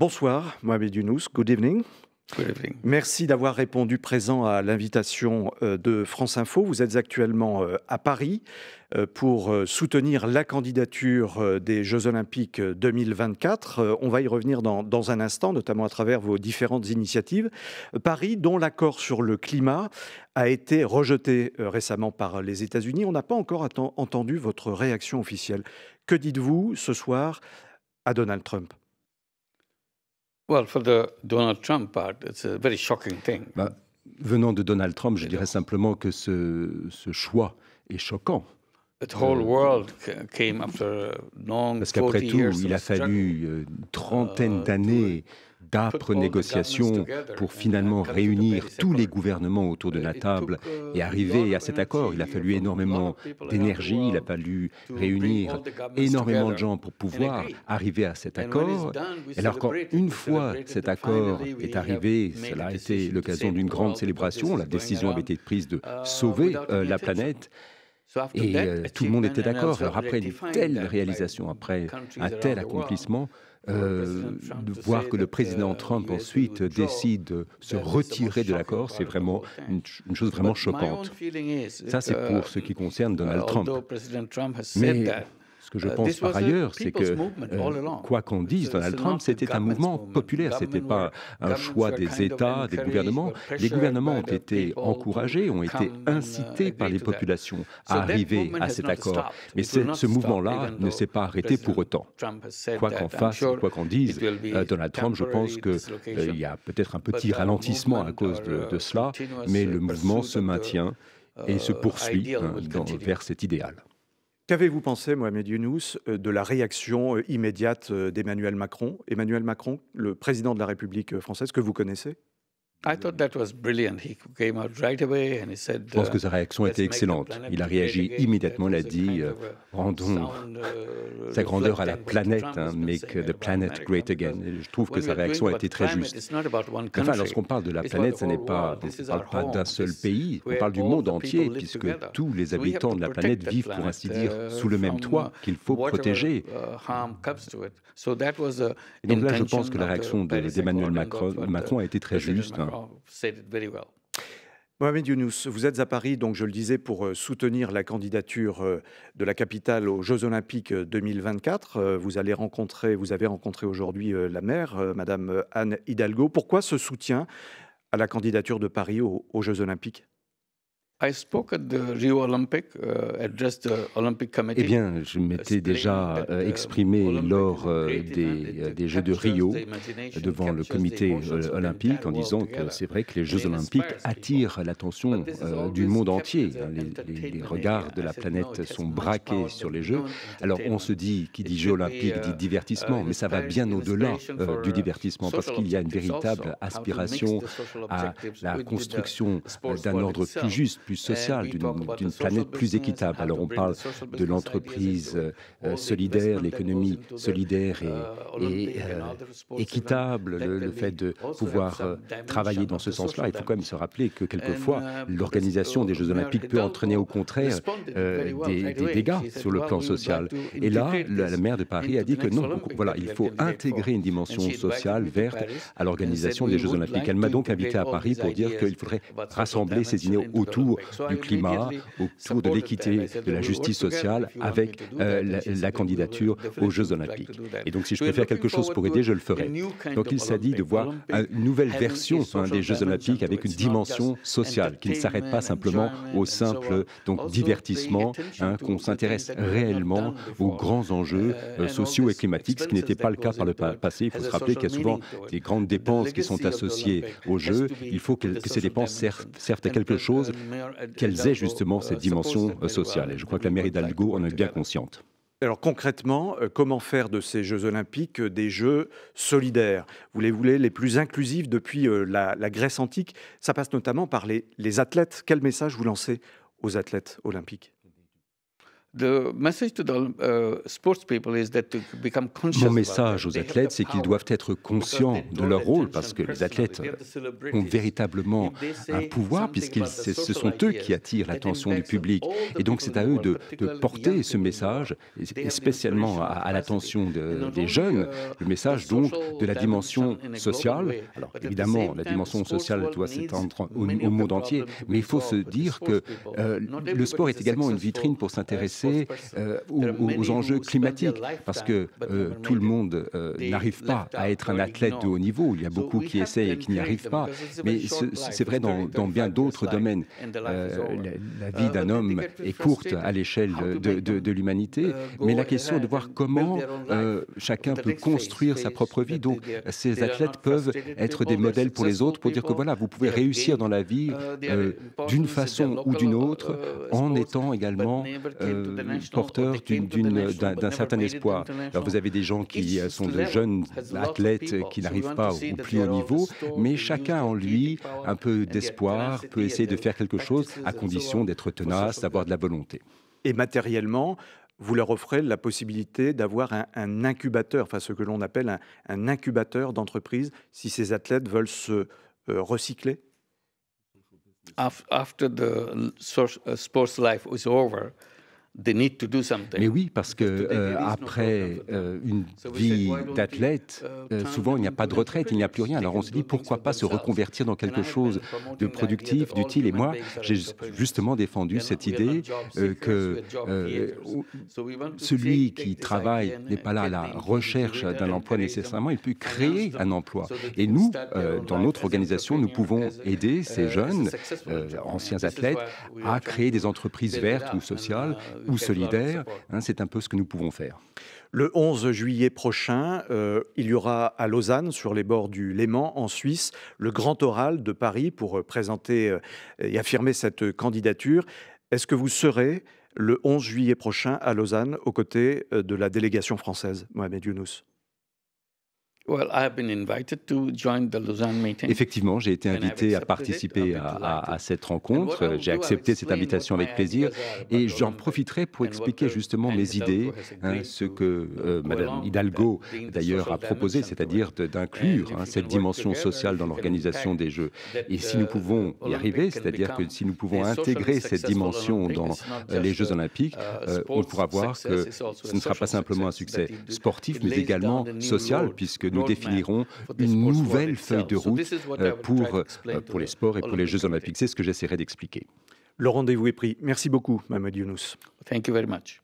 Bonsoir, Mohamed Younous. Good evening. Good evening. Merci d'avoir répondu présent à l'invitation de France Info. Vous êtes actuellement à Paris pour soutenir la candidature des Jeux Olympiques 2024. On va y revenir dans un instant, notamment à travers vos différentes initiatives. Paris, dont l'accord sur le climat a été rejeté récemment par les États-Unis. On n'a pas encore entendu votre réaction officielle. Que dites-vous ce soir à Donald Trump ? Well, for the Donald Trump part, it's a very shocking thing. Venant de Donald Trump, je dirais simplement que ce choix est choquant. The whole world came after long Parce qu'après 40 tout, years il a of struggle. fallu une trentaine d'années d'âpres négociations pour finalement réunir tous les gouvernements autour de la table et arriver à cet accord. Il a fallu énormément d'énergie, il a fallu réunir énormément de gens pour pouvoir arriver à cet accord. Alors qu'une fois cet accord est arrivé, cela a été l'occasion d'une grande célébration. La décision avait été prise de sauver la planète. Et tout le monde était d'accord. Alors après une telle réalisation, après un tel accomplissement, de voir que le président Trump ensuite décide de se retirer de l'accord, c'est vraiment une chose vraiment choquante. Ça, c'est pour ce qui concerne Donald Trump. Mais ce que je pense par ailleurs, c'est que, quoi qu'en dise Donald Trump, c'était un mouvement populaire, ce n'était pas un choix des États, des gouvernements. Les gouvernements ont été encouragés, ont été incités par les populations à arriver à cet accord. Mais ce mouvement-là ne s'est pas arrêté pour autant. Quoi qu'en fasse, quoi qu'en dise Donald Trump, je pense qu'il y a peut-être un petit ralentissement à cause de cela, mais le mouvement se maintient et se poursuit vers cet idéal. Qu'avez-vous pensé, Mohamed Younous, de la réaction immédiate d'Emmanuel Macron ? Emmanuel Macron, le président de la République française, que vous connaissez ? I thought that was brilliant. He came out right away and he said, Je pense que sa réaction était excellente. Il a réagi immédiatement, il a dit rendons sa grandeur à la planète, make the planet great again. Et je trouve que sa réaction a été très juste. Enfin, lorsqu'on parle de la planète, on ne parle pas d'un seul pays, on parle du monde entier, puisque tous les habitants de la planète vivent, pour ainsi dire, sous le même toit qu'il faut protéger. Et donc là, je pense que la réaction d'Emmanuel Macron a été très juste. Mohamed Younous, vous êtes à Paris, donc je le disais, pour soutenir la candidature de la capitale aux Jeux Olympiques 2024. Vous avez rencontré aujourd'hui la maire, Madame Anne Hidalgo. Pourquoi ce soutien à la candidature de Paris aux Jeux Olympiques ? Eh bien, je m'étais déjà exprimé lors des Jeux de Rio devant le comité olympique en disant que c'est vrai que les Jeux olympiques attirent l'attention du monde entier. Les regards de la planète sont braqués sur les Jeux. Alors on se dit, qui dit Jeux olympiques dit divertissement, mais ça va bien au-delà du divertissement parce qu'il y a une véritable aspiration à la construction d'un ordre plus juste, plus social, d'une planète plus équitable. Alors on parle de l'entreprise solidaire, l'économie solidaire et équitable, le fait de pouvoir travailler dans ce sens-là. Il faut quand même se rappeler que quelquefois, l'organisation des Jeux Olympiques peut entraîner au contraire des dégâts sur le plan social. Et là, la maire de Paris a dit que non, voilà, il faut intégrer une dimension sociale verte à l'organisation des Jeux Olympiques. Elle m'a donc invité à Paris pour dire qu'il faudrait rassembler ces idées autour du climat, autour de l'équité, de la justice sociale, avec la candidature aux Jeux Olympiques. Et donc, si je peux faire quelque chose pour aider, je le ferai. Donc, il s'agit de voir une nouvelle version des Jeux Olympiques avec une dimension sociale, qui ne s'arrête pas simplement au simple divertissement, qu'on s'intéresse réellement aux grands enjeux sociaux et climatiques, ce qui n'était pas le cas par le passé. Il faut se rappeler qu'il y a souvent des grandes dépenses qui sont associées aux Jeux. Il faut que ces dépenses servent à quelque chose, qu'elles aient justement cette dimension sociale. Et je crois que la maire Hidalgo en est bien consciente. Alors concrètement, comment faire de ces Jeux Olympiques des Jeux solidaires ? Vous les voulez les plus inclusifs depuis la Grèce antique. Ça passe notamment par les athlètes. Quel message vous lancez aux athlètes olympiques ? Mon message aux athlètes, c'est qu'ils doivent être conscients de leur rôle, parce que les athlètes ont véritablement un pouvoir, puisque ce sont eux qui attirent l'attention du public. Et donc c'est à eux de porter ce message, et spécialement à l'attention des jeunes, le message donc de la dimension sociale. Alors évidemment, la dimension sociale doit s'étendre au monde entier, mais il faut se dire que le sport est également une vitrine pour s'intéresser aux enjeux climatiques, parce que tout le monde n'arrive pas à être un athlète de haut niveau. Il y a beaucoup qui essayent et qui n'y arrivent pas, mais c'est vrai dans bien d'autres domaines. La vie d'un homme est courte à l'échelle de l'humanité, mais la question est de voir comment chacun peut construire sa propre vie. Donc ces athlètes peuvent être des modèles pour les autres, pour dire que voilà, vous pouvez réussir dans la vie d'une façon ou d'une autre, en étant également porteurs d'un certain espoir. Alors vous avez des gens qui sont de jeunes athlètes qui n'arrivent pas au plus haut niveau, mais chacun en lui un peu d'espoir, peut essayer de faire quelque chose à condition d'être tenace, d'avoir de la volonté. Et matériellement, vous leur offrez la possibilité d'avoir un incubateur, enfin ce que l'on appelle un incubateur d'entreprise, si ces athlètes veulent se recycler? After the sports life is over, mais oui, parce que après une vie d'athlète, souvent il n'y a pas de retraite, il n'y a plus rien. Alors on se dit pourquoi pas se reconvertir dans quelque chose de productif, d'utile. Et moi, j'ai justement défendu cette idée que celui qui travaille n'est pas là à la recherche d'un emploi nécessairement, il peut créer un emploi. Et nous, dans notre organisation, nous pouvons aider ces jeunes, anciens athlètes, à créer des entreprises vertes ou sociales, ou solidaires, c'est un peu ce que nous pouvons faire. Le 11 juillet prochain, il y aura à Lausanne, sur les bords du Léman, en Suisse, le grand oral de Paris pour présenter et affirmer cette candidature. Est-ce que vous serez le 11 juillet prochain à Lausanne aux côtés de la délégation française, Mohamed Younous? Effectivement, j'ai été invité à participer à cette rencontre. J'ai accepté cette invitation avec plaisir et j'en profiterai pour expliquer justement mes idées, ce que Madame Hidalgo d'ailleurs a proposé, c'est-à-dire d'inclure cette dimension sociale dans l'organisation des Jeux. Et si nous pouvons y arriver, c'est-à-dire que si nous pouvons intégrer cette dimension dans les Jeux Olympiques, on pourra voir que ce ne sera pas simplement un succès sportif, mais également social, puisque nous définirons une nouvelle feuille de route pour les sports et pour les Jeux Olympiques. C'est ce que j'essaierai d'expliquer. Le rendez-vous est pris. Merci beaucoup, Mohamed Younous. Thank you very much.